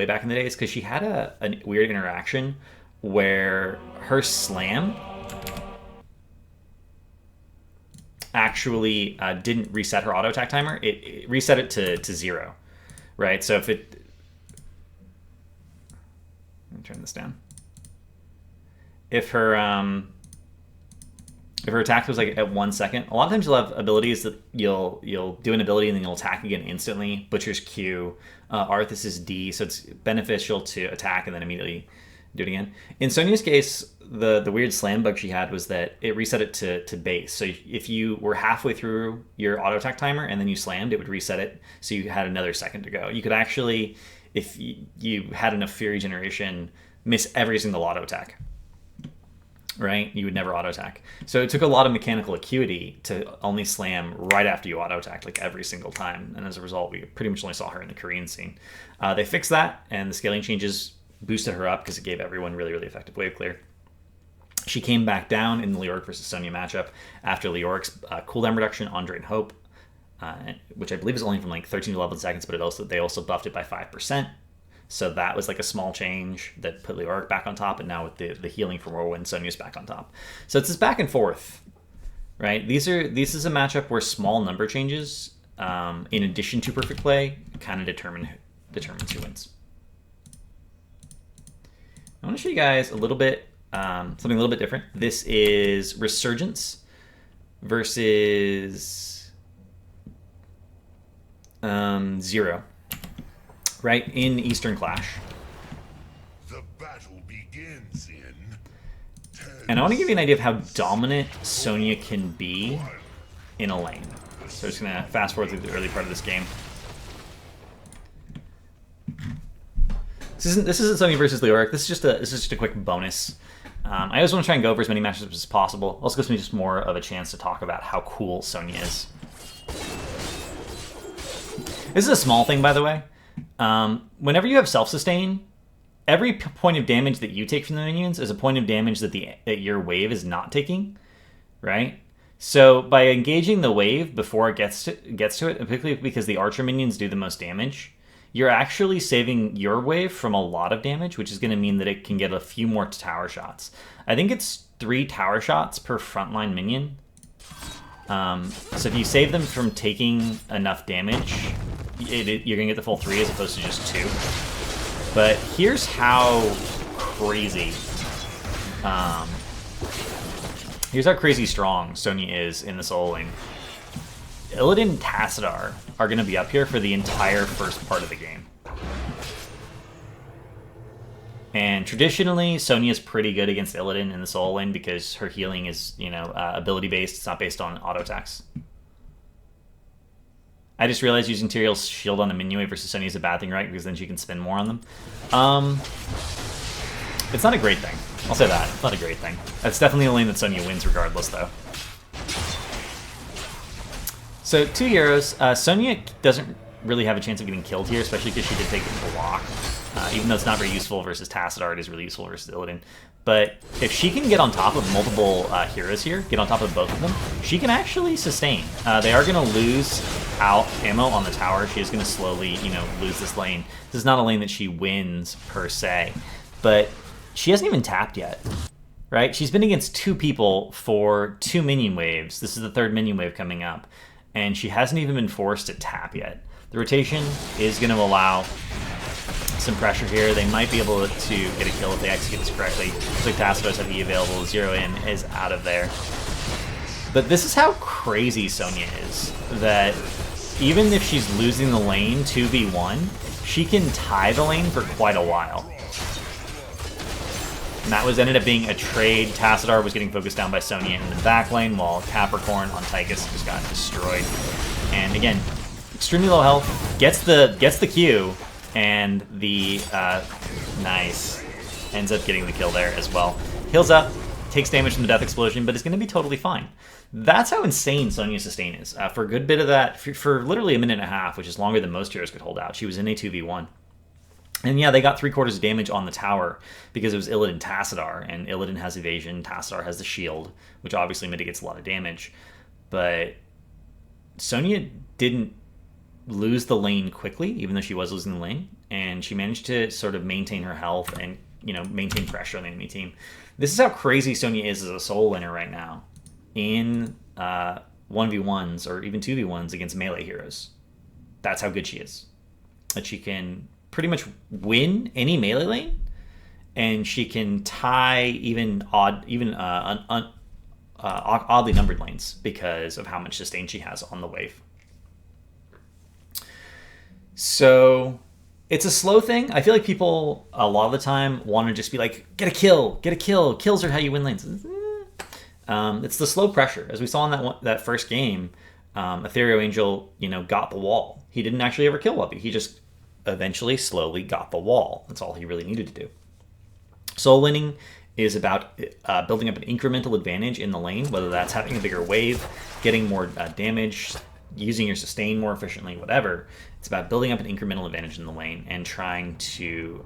back in the day is because she had a weird interaction where her slam actually didn't reset her auto attack timer. It reset it to 0, right? So if it... Let me turn this down. If her attack was like at 1 second, a lot of times you'll have abilities that you'll do an ability and then you'll attack again instantly. Butcher's Q, Arthas is D, so it's beneficial to attack and then immediately do it again. In Sonya's case, the weird slam bug she had was that it reset it to base. So if you were halfway through your auto attack timer and then you slammed, it would reset it so you had another second to go. You could actually, if you had enough Fury generation, miss every single auto attack. Right? You would never auto attack. So it took a lot of mechanical acuity to only slam right after you auto attacked, like every single time. And as a result, we pretty much only saw her in the Korean scene. They fixed that, and the scaling changes boosted her up because it gave everyone really, really effective wave clear. She came back down in the Leoric versus Sonya matchup after Leoric's cooldown reduction on Drain Hope, which I believe is only from like 13 to 11 seconds, but they also buffed it by 5%. So that was like a small change that put Leoric back on top, and now with the healing from Whirlwind, Sonya's back on top. So it's this back and forth, right? This is a matchup where small number changes, in addition to perfect play, kind of determines who wins. I want to show you guys a little bit, something a little bit different. This is Resurgence versus Zero. Right, in Eastern Clash. The battle begins in 10 And I want to give you an idea of how dominant Sonya can be in a lane. So I'm just going to fast forward through the early part of this game. This isn't Sonya versus Leoric. This is just a quick bonus. I always want to try and go over as many matchups as possible. Also gives me just more of a chance to talk about how cool Sonya is. This is a small thing, by the way. Whenever you have self-sustain, every point of damage that you take from the minions is a point of damage that your wave is not taking, right? So by engaging the wave before it gets to it, particularly because the archer minions do the most damage, you're actually saving your wave from a lot of damage, which is going to mean that it can get a few more tower shots. I think it's 3 tower shots per frontline minion. So if you save them from taking enough damage, you're going to get the full 3 as opposed to just 2. But here's how crazy strong Sonya is in the solo lane. Illidan and Tassadar are going to be up here for the entire first part of the game. And traditionally, Sonya is pretty good against Illidan in the solo lane because her healing is, ability-based. It's not based on auto attacks. I just realized using Tyrael's shield on the minion wave versus Sonya is a bad thing, right? Because then she can spin more on them. It's not a great thing. I'll say that. It's not a great thing. That's definitely a lane that Sonya wins regardless, though. So, 2 heroes. Sonya doesn't really have a chance of getting killed here, especially because she did take the block. Even though it's not very useful versus Tassadar, it is really useful versus Illidan. But if she can get on top of multiple heroes here, get on top of both of them, she can actually sustain. They are going to lose out ammo on the tower. She is going to slowly, lose this lane. This is not a lane that she wins, per se. But she hasn't even tapped yet, right? She's been against 2 people for 2 minion waves. This is the 3rd minion wave coming up. And she hasn't even been forced to tap yet. The rotation is going to allow some pressure here. They might be able to get a kill if they execute this correctly. Looks like Tassadar have E available. 0 in is out of there. But this is how crazy Sonya is. That even if she's losing the lane 2v1, she can tie the lane for quite a while. And that ended up being a trade. Tassadar was getting focused down by Sonya in the back lane, while Capricorn on Tychus just got destroyed. And again, extremely low health, gets the Q, and the nice ends up getting the kill there as well. Heals up, takes damage from the death explosion, but is going to be totally fine. That's how insane Sonya's sustain is. For a good bit of that, for literally a minute and a half, which is longer than most heroes could hold out, she was in a 2v1. And yeah, they got 3/4 of damage on the tower because it was Illidan and Tassadar, and Illidan has evasion, Tassadar has the shield, which obviously mitigates a lot of damage. But Sonya didn't lose the lane quickly, even though she was losing the lane, and she managed to sort of maintain her health and maintain pressure on the enemy team. This is how crazy Sonya is as a solo laner right now in 1v1s or even 2v1s against melee heroes. That's how good she is. That she can pretty much win any melee lane, and she can tie even oddly numbered lanes because of how much sustain she has on the wave. So it's a slow thing. I feel like people a lot of the time want to just be like, get a kill. Kills are how you win lanes. It's the slow pressure, as we saw in that first game. Ethereal Angel, got the wall. He didn't actually ever kill Wubby. He just eventually slowly got the wall. That's all he really needed to do. Soul winning is about building up an incremental advantage in the lane, whether that's having a bigger wave, getting more damage, using your sustain more efficiently, whatever. It's about building up an incremental advantage in the lane and trying to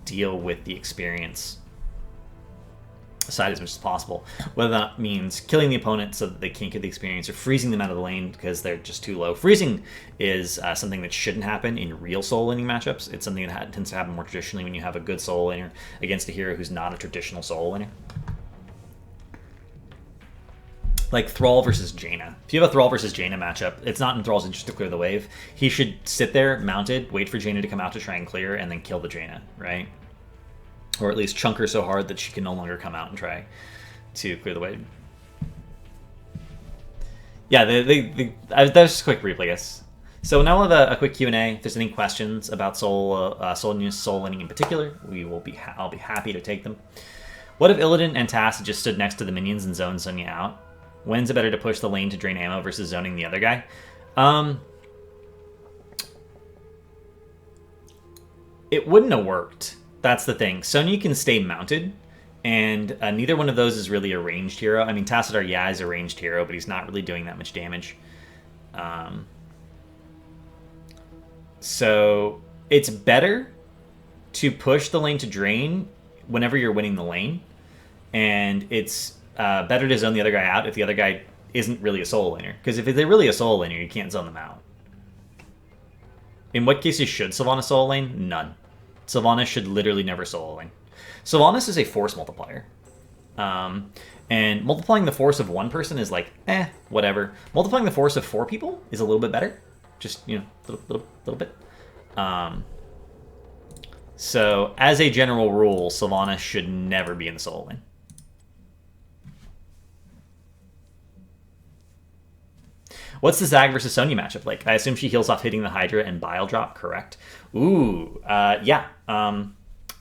deal with the experience side as much as possible. Whether that means killing the opponent so that they can't get the experience, or freezing them out of the lane because they're just too low. Freezing is something that shouldn't happen in real soul laning matchups. It's something that tends to happen more traditionally when you have a good soul laner against a hero who's not a traditional soul laner. Like Thrall versus Jaina. If you have a Thrall versus Jaina matchup, it's not in Thrall's interest to clear the wave. He should sit there, mounted, wait for Jaina to come out to try and clear, and then kill the Jaina, right? Or at least chunk her so hard that she can no longer come out and try to clear the way. Yeah, that was just a quick brief, I guess. So now we'll have a quick Q&A. If there's any questions about Sonya's soul laning in particular, I'll be happy to take them. What if Illidan and Tass just stood next to the minions and zoned Sonya out? When's it better to push the lane to drain ammo versus zoning the other guy? It wouldn't have worked. That's the thing. Sonya can stay mounted, and neither one of those is really a ranged hero. I mean, Tassadar, yeah, is a ranged hero, but he's not really doing that much damage. So it's better to push the lane to drain whenever you're winning the lane, and it's better to zone the other guy out if the other guy isn't really a soul laner. Because if they're really a soul laner, you can't zone them out. In what cases should Sylvanas soul lane? None. Sylvanas should literally never soul lane. Sylvanas is a force multiplier. And multiplying the force of one person is like, whatever. Multiplying the force of 4 people is a little bit better. Just, you know, little bit. So, as a general rule, Sylvanas should never be in the soul lane. What's the Zag versus Sonya matchup like? I assume she heals off hitting the Hydra and Bile Drop, correct? Ooh, yeah.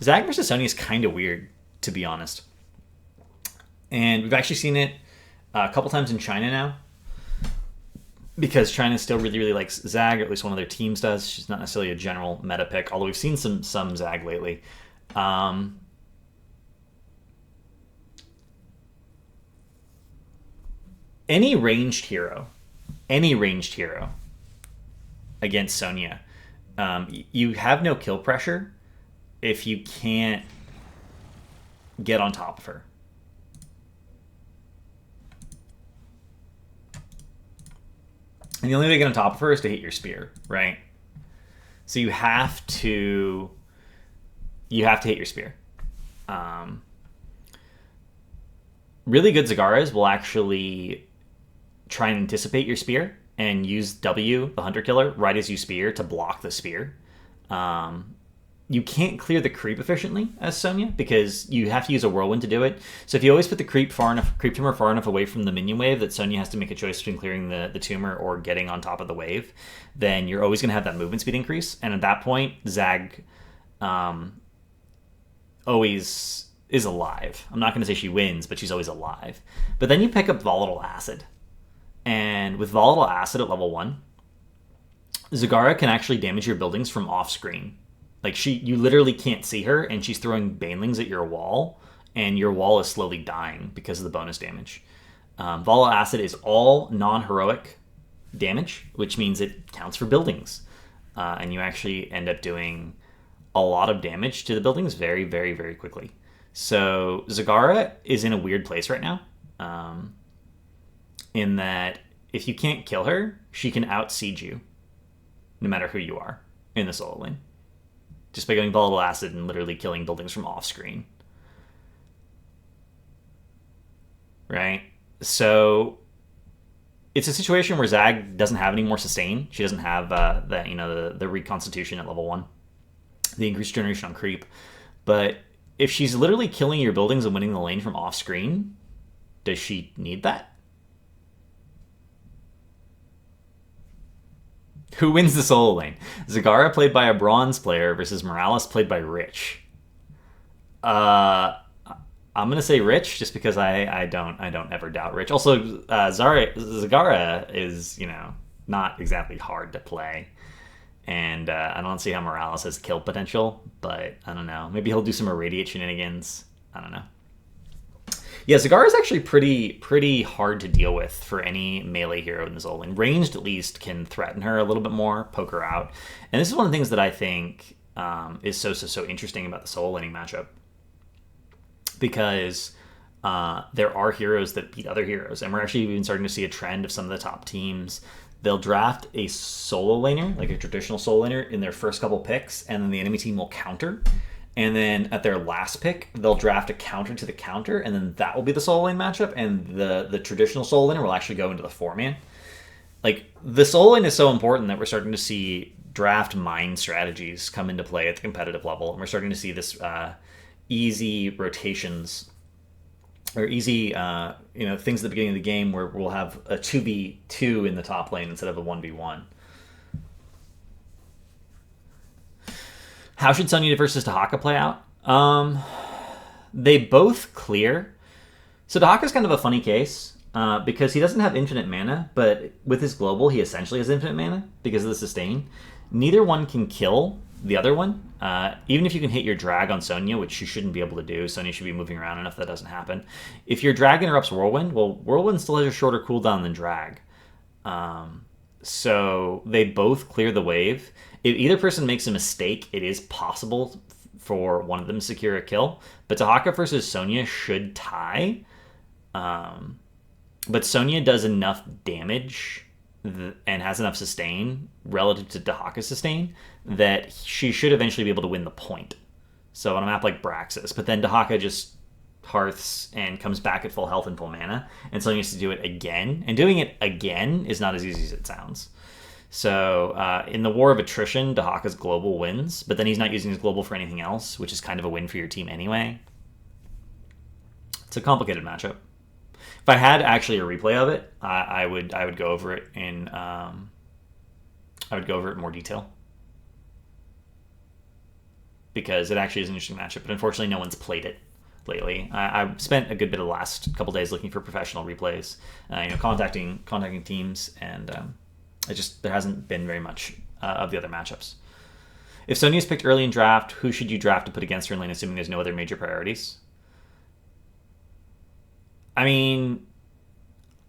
Zag versus Sonya is kind of weird, to be honest. And we've actually seen it a couple times in China now, because China still really, really likes Zag, or at least one of their teams does. She's not necessarily a general meta pick, although we've seen some Zag lately. Any ranged hero against Sonya, you have no kill pressure if you can't get on top of her. And the only way to get on top of her is to hit your spear, right? So you have to hit your spear. Really good Zagaras will actually try and anticipate your spear and use W, the Hunter Killer, right as you spear to block the spear. You can't clear the creep efficiently as Sonya because you have to use a whirlwind to do it. So if you always put the creep tumor far enough away from the minion wave that Sonya has to make a choice between clearing the tumor or getting on top of the wave, then you're always going to have that movement speed increase. And at that point, Zag always is alive. I'm not going to say she wins, but she's always alive. But then you pick up Volatile Acid. And with Volatile Acid at level 1, Zagara can actually damage your buildings from off-screen. Like, you literally can't see her, and she's throwing banelings at your wall, and your wall is slowly dying because of the bonus damage. Volatile Acid is all non-heroic damage, which means it counts for buildings. And you actually end up doing a lot of damage to the buildings very, very, very quickly. So Zagara is in a weird place right now, in that if you can't kill her, she can out-siege you, no matter who you are, in the solo lane. Just by going Volatile Acid and literally killing buildings from off-screen. Right? So it's a situation where Zag doesn't have any more sustain. She doesn't have the reconstitution at level 1. The increased generation on creep. But if she's literally killing your buildings and winning the lane from off-screen, does she need that? Who wins the solo lane? Zagara played by a bronze player versus Morales played by Rich. I'm gonna say Rich just because I don't ever doubt Rich. Also, Zagara is not exactly hard to play. And I don't see how Morales has kill potential, but I don't know. Maybe he'll do some irradiate shenanigans. I don't know. Yeah, Zagara is actually pretty hard to deal with for any melee hero in the Zolan. Ranged, at least, can threaten her a little bit more, poke her out. And this is one of the things that I think is so interesting about the solo laning matchup. Because there are heroes that beat other heroes. And we're actually even starting to see a trend of some of the top teams. They'll draft a solo laner, like a traditional solo laner, in their first couple picks, and then the enemy team will counter. And then at their last pick, they'll draft a counter to the counter, and then that will be the solo lane matchup, and the traditional solo laner will actually go into the 4-man. Like, the solo lane is so important that we're starting to see draft mine strategies come into play at the competitive level, and we're starting to see this easy rotations, or easy things at the beginning of the game where we'll have a 2v2 in the top lane instead of a 1v1. How should Sonya versus Dahaka play out? They both clear. So Dahaka's kind of a funny case because he doesn't have infinite mana, but with his global, he essentially has infinite mana because of the sustain. Neither one can kill the other one. Even if you can hit your drag on Sonya, which you shouldn't be able to do. Sonya should be moving around enough that doesn't happen. If your drag interrupts Whirlwind, well, Whirlwind still has a shorter cooldown than drag. So they both clear the wave. If either person makes a mistake, it is possible for one of them to secure a kill. But Dahaka versus Sonya should tie. But Sonya does enough damage and has enough sustain relative to Dahaka's sustain that she should eventually be able to win the point. So on a map like Braxis. But then Dahaka just hearths and comes back at full health and full mana. And Sonya has to do it again. And doing it again is not as easy as it sounds. So in the war of attrition, Dahaka's global wins, but then he's not using his global for anything else, which is kind of a win for your team anyway. It's a complicated matchup. If I had actually a replay of it, I would go over it in more detail because it actually is an interesting matchup. But unfortunately, no one's played it lately. I've spent a good bit of the last couple days looking for professional replays, contacting teams and. There hasn't been very much of the other matchups. If Sonya is picked early in draft, who should you draft to put against her in lane, assuming there's no other major priorities? I mean,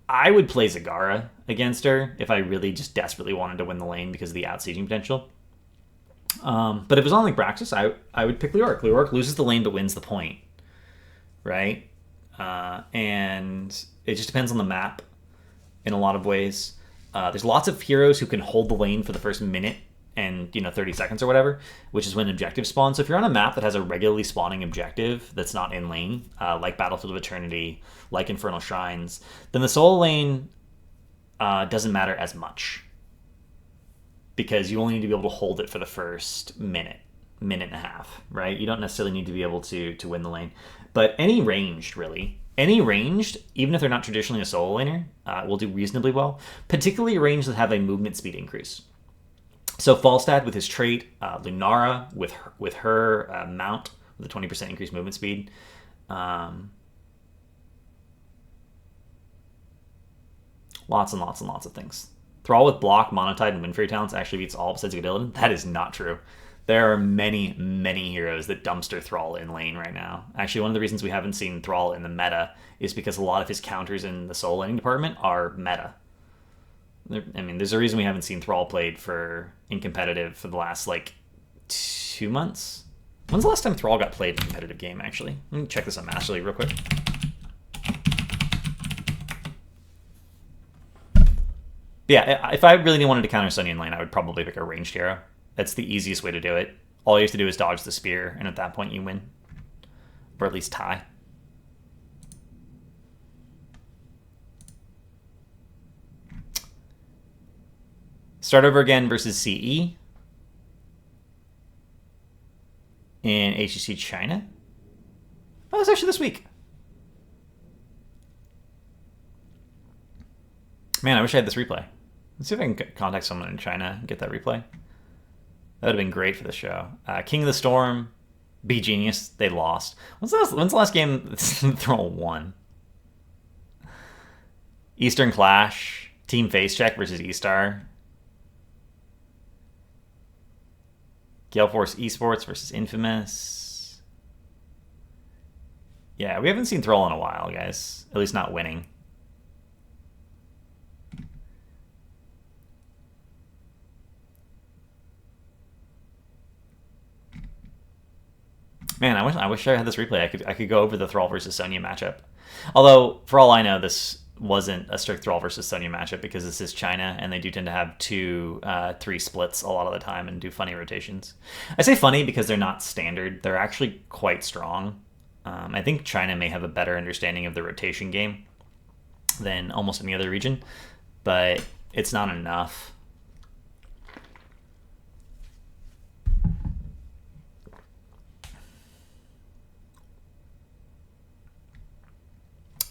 I would play Zagara against her if I really just desperately wanted to win the lane because of the outsieging potential. But if it was on like Braxis, I would pick Leoric. Leoric loses the lane but wins the point, right? And it just depends on the map in a lot of ways. There's lots of heroes who can hold the lane for the first minute and 30 seconds or whatever, which is when objectives spawn. So if you're on a map that has a regularly spawning objective that's not in lane, like Battlefield of Eternity, like Infernal Shrines, then the solo lane doesn't matter as much because you only need to be able to hold it for the first minute and a half, right? You don't necessarily need to be able to win the lane. But any ranged, even if they're not traditionally a solo laner, will do reasonably well, particularly ranged that have a movement speed increase. So Falstad with his trait, Lunara with her mount with a 20% increased movement speed. Lots and lots and lots of things. Thrall with block, Monotide, and Windfairy talents actually beats all besides Godillion. That is not true. There are many heroes that dumpster Thrall in lane right now. Actually, one of the reasons we haven't seen Thrall in the meta is because a lot of his counters in the solo laning department are meta. I mean, there's a reason we haven't seen Thrall played in competitive for the last, 2 months. When's the last time Thrall got played in a competitive game, actually? Let me check this on Master League real quick. Yeah, if I really wanted to counter Sonya in lane, I would probably pick a ranged hero. That's the easiest way to do it. All you have to do is dodge the spear, and at that point you win. Or at least tie. Start over again versus CE. In HGC China. Oh, it's actually this week. Man, I wish I had this replay. Let's see if I can contact someone in China and get that replay. That would have been great for the show. King of the Storm, B Genius, they lost. When's the last game Thrall won? Eastern Clash, Team Face Check versus E-Star. Gale Force Esports versus Infamous. Yeah, we haven't seen Thrall in a while, guys. At least not winning. Man, I wish I had this replay. I could go over the Thrall versus Sonya matchup. Although, for all I know, this wasn't a strict Thrall versus Sonya matchup because this is China, and they do tend to have 2-3 splits a lot of the time and do funny rotations. I say funny because they're not standard. They're actually quite strong. I think China may have a better understanding of the rotation game than almost any other region, but it's not enough.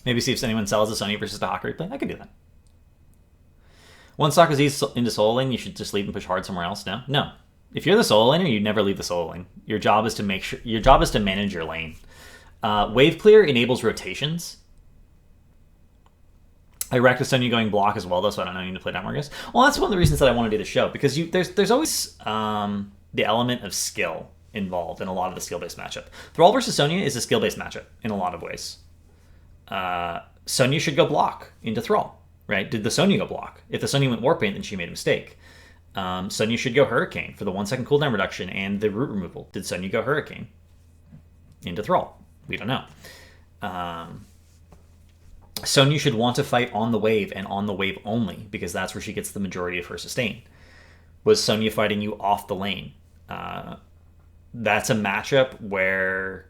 Maybe see if anyone sells a Sonya versus the Hawk replay. I could do that. Once Sakazi's into solo lane, you should just leave and push hard somewhere else. No. If you're the solo laner, you never leave the solo lane. Your job is to manage your lane. Wave clear enables rotations. I wrecked a Sonya going block as well, though, so I don't know. I need to play that more, guys. Well, that's one of the reasons that I want to do the show, because there's always the element of skill involved in a lot of the skill-based matchup. Thrall versus Sonya is a skill-based matchup in a lot of ways. Sonya should go block into Thrall, right? Did the Sonya go block? If the Sonya went Warpaint, then she made a mistake. Sonya should go Hurricane for the 1-second cooldown reduction and the root removal. Did Sonya go Hurricane into Thrall? We don't know. Sonya should want to fight on the wave and on the wave only, because that's where she gets the majority of her sustain. Was Sonya fighting you off the lane? That's a matchup where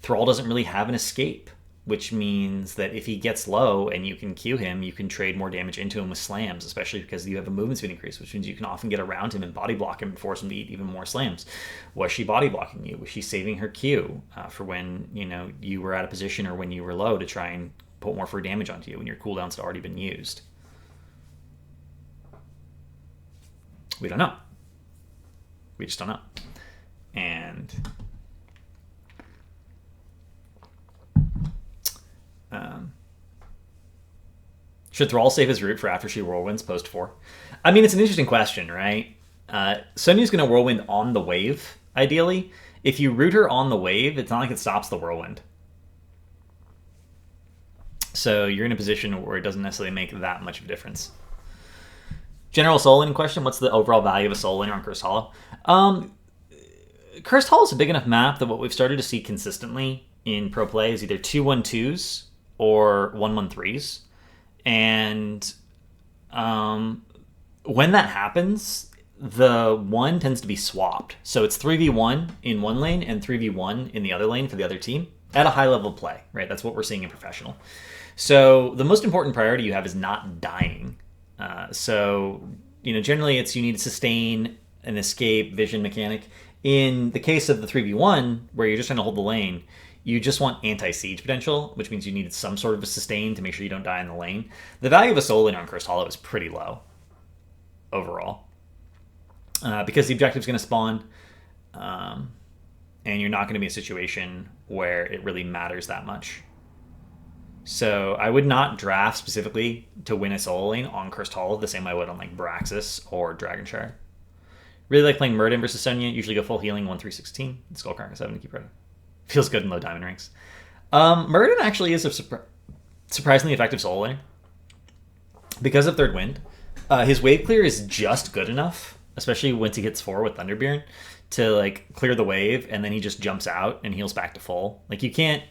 Thrall doesn't really have an escape, which means that if he gets low and you can Q him, you can trade more damage into him with slams, especially because you have a movement speed increase, which means you can often get around him and body block him and force him to eat even more slams. Was she body blocking you? Was she saving her Q for when you were out of position or when you were low to try and put more free damage onto you when your cooldowns had already been used? We don't know. We just don't know. And should Thrall save his root for after she whirlwinds post 4? I mean, it's an interesting question, right? Sonya's going to whirlwind on the wave, ideally. If you root her on the wave, it's not like it stops the whirlwind. So you're in a position where it doesn't necessarily make that much of a difference. General soul laning question, what's the overall value of a soul laner on Cursed Hollow? Cursed Hollow is a big enough map that what we've started to see consistently in pro play is either 2-1-2s or 1-1-3s. And when that happens, the 1 tends to be swapped. So it's 3v1 in one lane and 3v1 in the other lane for the other team at a high level of play, right? That's what we're seeing in professional. So the most important priority you have is not dying. Generally you need to sustain an escape vision mechanic. In the case of the 3v1, where you're just trying to hold the lane, you just want anti-siege potential, which means you need some sort of a sustain to make sure you don't die in the lane. The value of a soul laner on Cursed Hollow is pretty low overall. Because the objective's going to spawn, and you're not going to be in a situation where it really matters that much. So I would not draft specifically to win a solo lane on Cursed Hollow the same way I would on like Braxis or Dragonshire. Really like playing Murden versus Sonya. Usually go full healing 1-3-16. Skullcracker 7 to keep ready. Feels good in low diamond ranks. Murden actually is a surprisingly effective solo lane because of Third Wind. His wave clear is just good enough, especially once he hits 4 with Thunderbeard, to like clear the wave, and then he just jumps out and heals back to full. Like you can't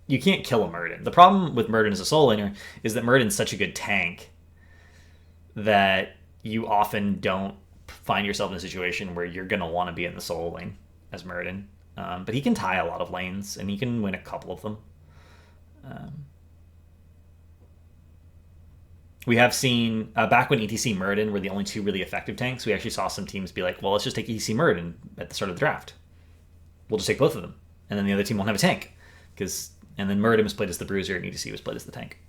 kill a Murden. The problem with Murden as a solo laner is that Murden's such a good tank that you often don't find yourself in a situation where you're going to want to be in the solo lane as Murden. But he can tie a lot of lanes, and he can win a couple of them. We have seen, back when ETC Murden were the only 2 really effective tanks, we actually saw some teams be like, well, let's just take ETC Murden at the start of the draft. We'll just take both of them. And then the other team won't have a tank. And then Murden was played as the bruiser, and ETC was played as the tank.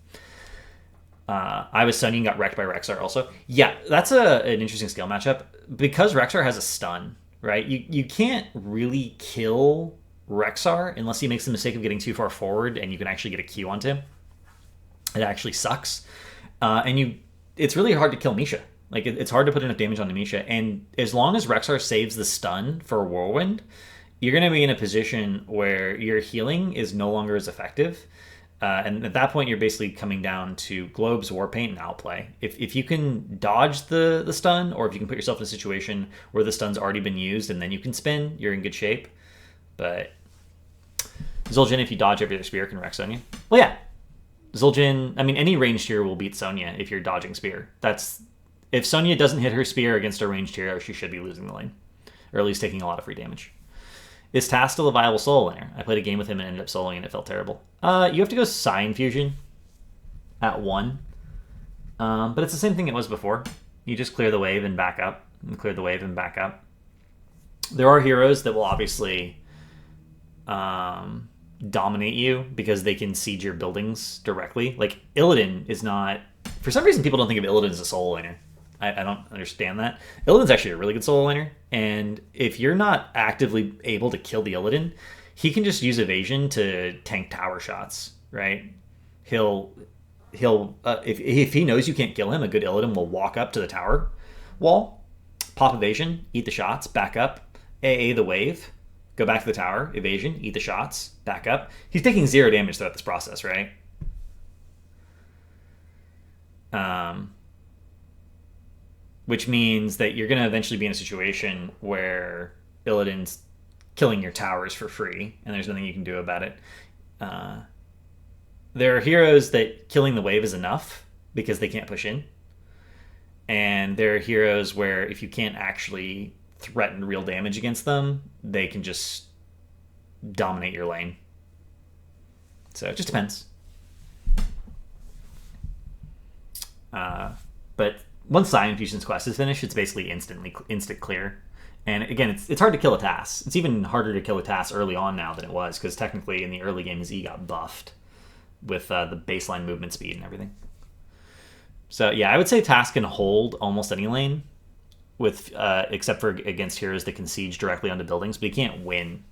I was Sonya and got wrecked by Rexar also. Yeah, that's an interesting skill matchup. Because Rexar has a stun, right? You can't really kill Rexar unless he makes the mistake of getting too far forward and you can actually get a Q onto him. It actually sucks. It's really hard to kill Misha, Like, it's hard to put enough damage on Amisha. And as long as Rexar saves the stun for Whirlwind, you're going to be in a position where your healing is no longer as effective. And at that point, you're basically coming down to Globes, Warpaint, and Outplay. If you can dodge the stun, or if you can put yourself in a situation where the stun's already been used and then you can spin, you're in good shape. But Zul'jin, if you dodge every other spear, can wreck Sonya. Well, yeah. Zul'jin, I mean, any ranged hero will beat Sonya if you're dodging spear. If Sonya doesn't hit her spear against a ranged hero, she should be losing the lane. Or at least taking a lot of free damage. Is Tass still a viable solo laner? I played a game with him and ended up soloing and it felt terrible. You have to go Psi Infusion at 1. But it's the same thing it was before. You just clear the wave and back up. And clear the wave and back up. There are heroes that will obviously dominate you because they can siege your buildings directly. Like, Illidan is not... For some reason, people don't think of Illidan as a solo laner. I don't understand that. Illidan's actually a really good solo laner, and if you're not actively able to kill the Illidan, he can just use evasion to tank tower shots, right? If he knows you can't kill him, a good Illidan will walk up to the tower wall, pop evasion, eat the shots, back up, AA the wave, go back to the tower, evasion, eat the shots, back up. He's taking 0 damage throughout this process, right? Which means that you're going to eventually be in a situation where Illidan's killing your towers for free, and there's nothing you can do about it. There are heroes that killing the wave is enough because they can't push in. And there are heroes where if you can't actually threaten real damage against them, they can just dominate your lane. So it just depends. But once Psi Infusion's quest is finished, it's basically instant clear. And again, it's hard to kill a Tass. It's even harder to kill a Tass early on now than it was, because technically in the early game his E got buffed with the baseline movement speed and everything. So yeah, I would say Tass can hold almost any lane, with except for against heroes that can siege directly onto buildings, but he can't win.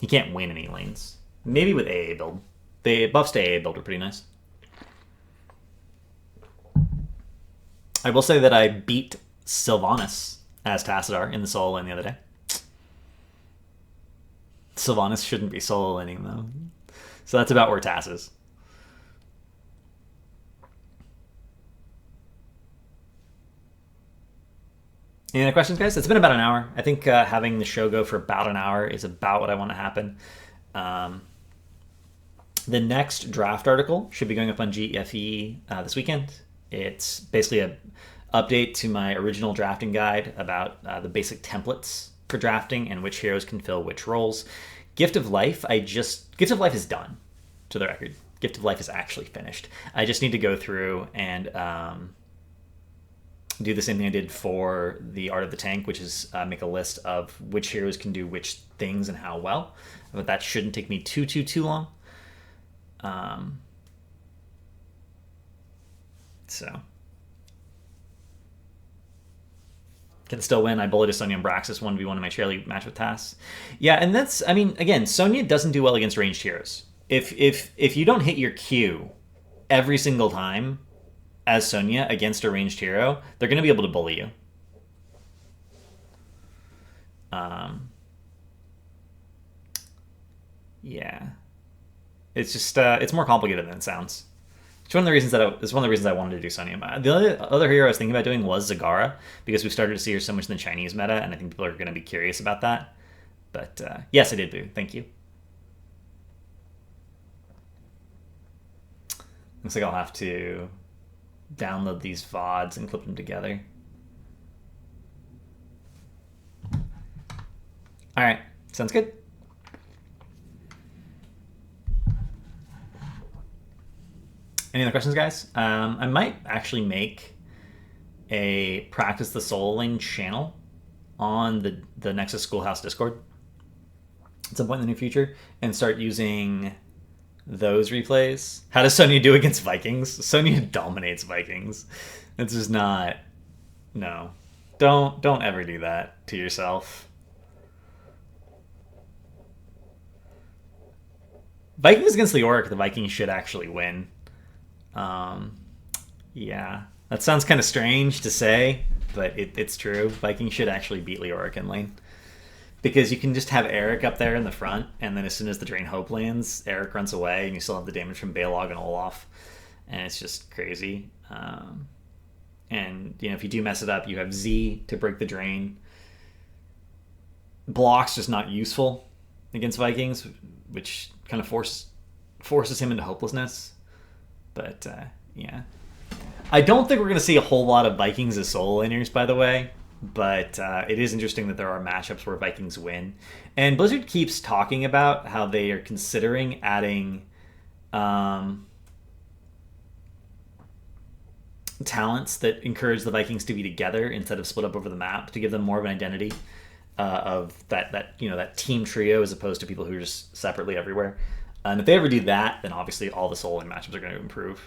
He can't win any lanes. Maybe with AA build. The buffs to AA build are pretty nice. I will say that I beat Sylvanas as Tassadar in the solo lane the other day. Sylvanas shouldn't be solo laning, though. So that's about where Tass is. Any other questions, guys? It's been about an hour. I think having the show go for about an hour is about what I want to happen. The next draft article should be going up on GFE this weekend. It's basically an update to my original drafting guide about the basic templates for drafting and which heroes can fill which roles. Gift of Life is done, to the record. Gift of Life is actually finished. I just need to go through and do the same thing I did for the Art of the Tank, which is make a list of which heroes can do which things and how well. But that shouldn't take me too long. So can still win. I bulleted Sonya and Braxis 1v1 in my Cheerleague match with Tass. Yeah, and that's, I mean, again, Sonya doesn't do well against ranged heroes. If you don't hit your Q every single time as Sonya against a ranged hero, they're going to be able to bully you. Yeah. It's just, it's more complicated than it sounds. It's one of the reasons I wanted to do Sonya. The other hero I was thinking about doing was Zagara, because we started to see her so much in the Chinese meta, and I think people are going to be curious about that. But yes, I did, Boo. Thank you. Looks like I'll have to download these VODs and clip them together. All right, sounds good. Any other questions, guys? I might actually make a Practice the Solo Lane channel on the Nexus Schoolhouse Discord at some point in the near future and start using those replays. How does Sonya do against Vikings? Sonya dominates Vikings. It's just not... No. Don't ever do that to yourself. Vikings against Leoric, the Vikings should actually win. Yeah. That sounds kind of strange to say, but it's true. Vikings should actually beat Leoric in lane. Because you can just have Eric up there in the front, and then as soon as the Drain Hope lands, Eric runs away, and you still have the damage from Balog and Olaf. And it's just crazy. And, if you do mess it up, you have Z to break the Drain. Block's just not useful against Vikings, which kind of forces him into hopelessness. But, yeah. I don't think we're going to see a whole lot of Vikings as solo laners, by the way. But it is interesting that there are matchups where Vikings win. And Blizzard keeps talking about how they are considering adding talents that encourage the Vikings to be together instead of split up over the map, to give them more of an identity of that team trio as opposed to people who are just separately everywhere. And if they ever do that, then obviously all the solo lane matchups are going to improve.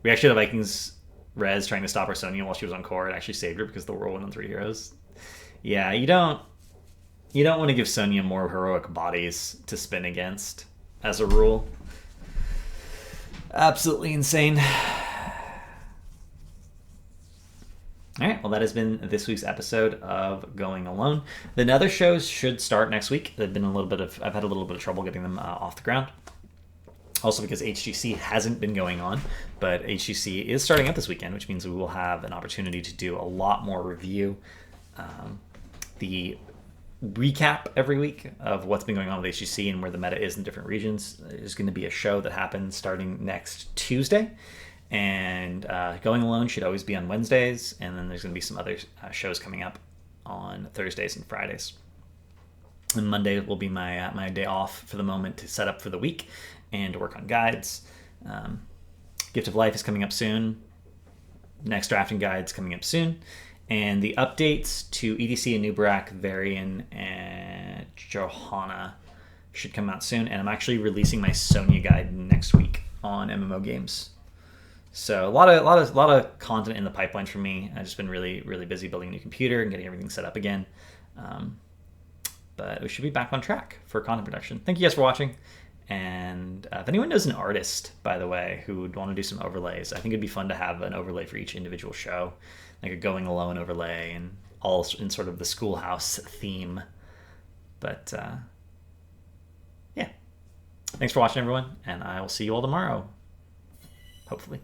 We actually had a Vikings Rez trying to stop our Sonya while she was on core. It actually saved her because the whirlwind on 3 heroes. Yeah, you don't want to give Sonya more heroic bodies to spin against as a rule. Absolutely insane. All right, well, that has been this week's episode of Going Alone. The other shows should start next week. I've had a little bit of trouble getting them off the ground. Also because HGC hasn't been going on, but HGC is starting up this weekend, which means we will have an opportunity to do a lot more review. The recap every week of what's been going on with HGC and where the meta is in different regions is going to be a show that happens starting next Tuesday. And Going Alone should always be on Wednesdays, and then there's going to be some other shows coming up on Thursdays and Fridays. And Monday will be my day off for the moment to set up for the week and to work on guides. Gift of Life is coming up soon. Next drafting guide's coming up soon. And the updates to EDC and Nubrak, Varian, and Johanna should come out soon. And I'm actually releasing my Sonya guide next week on MMO games. So a lot of content in the pipeline for me. I've just been really, really busy building a new computer and getting everything set up again. But we should be back on track for content production. Thank you guys for watching. And if anyone knows an artist, by the way, who would want to do some overlays, I think it'd be fun to have an overlay for each individual show, like a Going Alone overlay, and all in sort of the schoolhouse theme. But yeah, thanks for watching, everyone, and I will see you all tomorrow, hopefully.